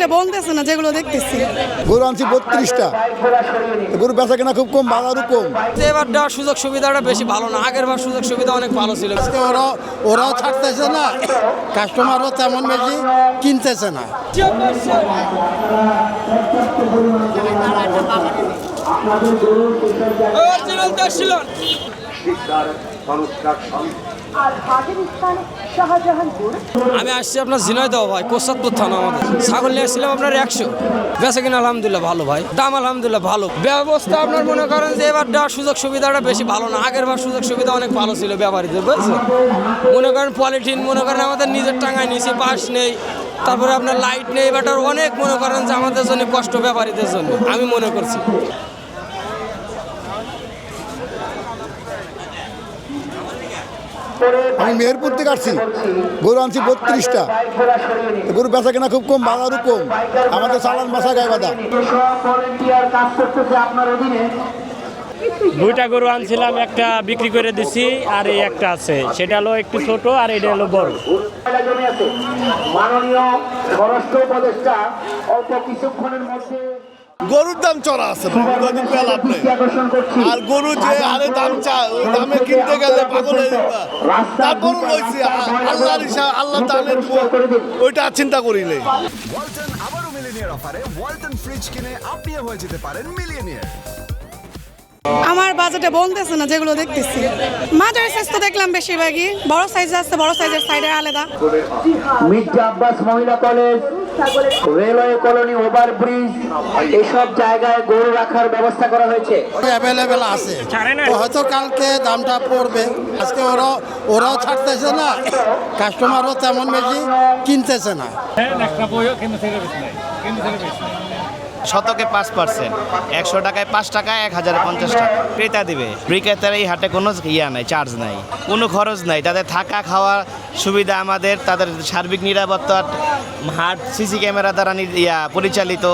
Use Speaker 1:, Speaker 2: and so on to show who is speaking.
Speaker 1: বাজেটে বলতেছে না, যেগুলো দেখতেছি।
Speaker 2: গরু আনছি 32টা, গরু বেচা কেনা খুব কম, বাজারও কম।
Speaker 3: এবার দেওয়ার সুযোগ সুবিধাটা বেশি ভালো না, আগের বার সুযোগ সুবিধা অনেক ভালো ছিল।
Speaker 4: ওরাও ছাড়তেছে না, কাস্টমারও তেমন বেশি কিনতেছে না।
Speaker 3: আমি আসছি আপনার ঝিনাইদহ ভাই, কোসাদপুর থানা। আমাদের ছাগল নিয়ে আসছিলাম আপনার 100, বেচা কিনা আলহামদুলিল্লাহ ভালো ভাই, দাম আলহামদুলিল্লাহ ভালো। ব্যবস্থা আপনার মনে করেন যে এবার দেওয়ার সুযোগ সুবিধাটা বেশি ভালো না, আগের বার সুযোগ সুবিধা অনেক ভালো ছিল ব্যাপারীদের, বুঝছেন। মনে করেন পলিথিন, মনে করেন আমাদের নিজের টাঙায় নিয়েছি, বাঁশ নেই, তারপরে আপনার লাইট নেই, এবার অনেক মনে করেন যে আমাদের জন্য কষ্ট ব্যাপারীদের জন্য আমি মনে করছি।
Speaker 2: আমি মেহেরপুর থেকে আসছি, গরু আনছি 32টা, গরু বেচা কেনা খুব কম, বাজারও কম। আমাদের চালান বাসা গায়ে বাঁধা।
Speaker 5: দুইটা গরু আনছিলাম, একটা বিক্রি করে দিছি আর এই একটা আছে, সেটা হলো একটু ছোট আর এটা হলো বড়।
Speaker 6: মাননীয় স্বরাষ্ট্র উপদেষ্টা অল্প কিছুক্ষণের মধ্যে
Speaker 7: গরুর দাম চড়া আছে, আর গরু যে হারে দাম চায় ওই দামে কিনতে গেলে পাগল হয়ে যাবে। তারপর লইছি আল্লাহর হিসাব, আল্লাহ তাআলা ওইটা চিন্তা করিলে।
Speaker 8: ওয়ালটন আবারও মিলিয়নিয়ার অফারে ওয়ালটন ফ্রিজ কিনে আপনিও হয়ে যেতে পারেন মিলিয়নিয়ার।
Speaker 1: আমার বাজেটে বলতেছে না, যেগুলো দেখতেছি। মাঝারি সাইজ তো দেখলাম বেশিরভাগই, বড় সাইজ আছে, বড় সাইজের সাইডে আলাদা।
Speaker 6: মির্জা আব্বাস মহিলা কলেজ, রেলওয়ে কলোনি, ওভারব্রিজ, এসব জায়গায় গরু রাখার ব্যবস্থা করা হয়েছে।
Speaker 4: অ্যাভেলেবেল আছে, তো হয়তো কালকে দামটা পড়বে। আজকে ওরাও ছাড়তেছে না, কাস্টমারও তেমন বেশি কিনতেছে না।
Speaker 9: শতকে 5%, 100 টাকায় 5 টাকা, 1000-এ 50 টাকা ক্রেতা দিবে। বিক্রেতার এই হাটে কোনো নাই, চার্জ নাই, কোনো খরচ নাই। তাদের থাকা খাওয়া সুবিধা আমাদের, তাদের সার্বিক নিরাপত্তা হাট সিসি ক্যামেরা দ্বারা পরিচালিত।